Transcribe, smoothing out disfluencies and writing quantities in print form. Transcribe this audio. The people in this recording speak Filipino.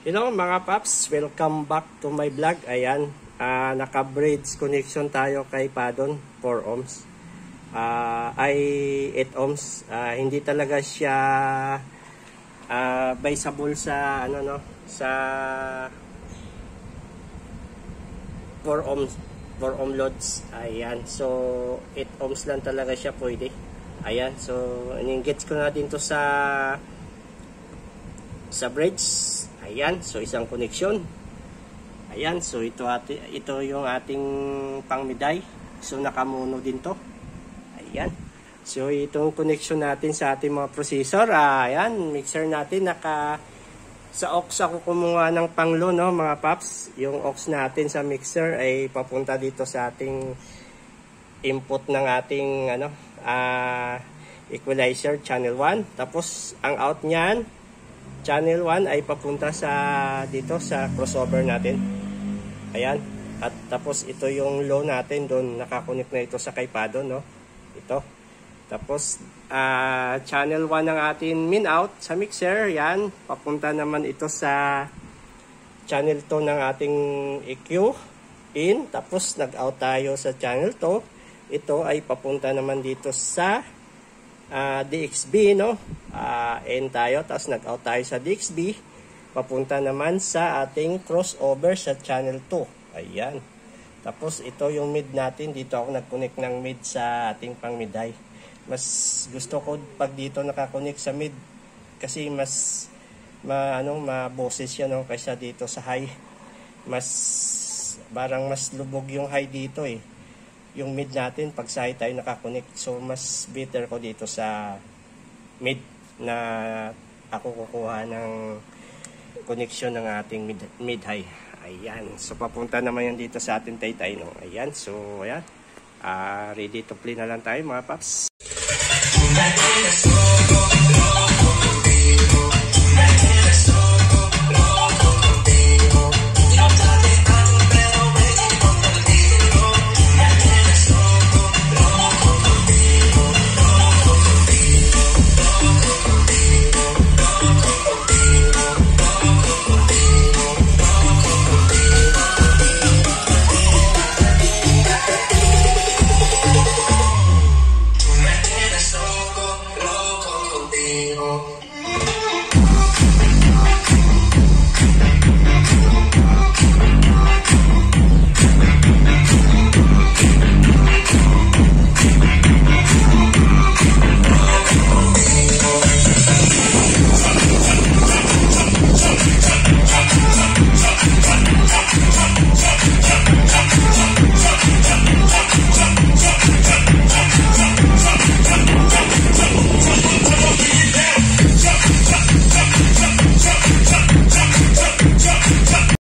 Hello mga paps, welcome back to my vlog. Ayan, naka-bridge connection tayo kay Padon, 4 ohms. Ay 8 ohms. Hindi talaga siya viable sa sa 4 ohms, 4 ohm loads. Ayan, so 8 ohms lang talaga siya pwede. Ayan, so in-engage ko natin to sa bridge. Ayan, so isang connection. Ayan, so ito yung ating pangmiday. So nakamono din to. Ayan. So itong connection natin sa ating mga processor. Ayan, mixer natin sa aux ako kumuha ng panglo, no, mga paps. Yung aux natin sa mixer ay papunta dito sa ating input ng ating equalizer channel 1. Tapos ang out niyan channel 1 ay papunta dito sa crossover natin. Ayan. At tapos ito yung low natin doon, nakakonect na ito sa kay Padon, no? Ito. Tapos channel 1 ng ating min out sa mixer, yan. Papunta naman ito sa channel 2 ng ating EQ in. Tapos nag-out tayo sa channel 2. Ito ay papunta naman dito sa DXB, no? N tayo, tapos nag-out tayo sa DXB, papunta naman sa ating crossover sa channel 2. Ayan. Tapos ito yung mid natin, dito ako nag-connect ng mid sa ating pangmiday. Mas gusto ko pag dito nakakonect sa mid kasi mas maboses siya, no, kaysa dito sa high. Barang mas lubog yung high dito eh. Yung mid natin pag sa high tayo nakakonect, so mas better ko dito sa mid na ako kukuha ng connection ng ating mid high. Ayan, so papunta naman yan dito sa ating taytay, no? Ayan, so ayan, ready to play na lang tayo mga paps.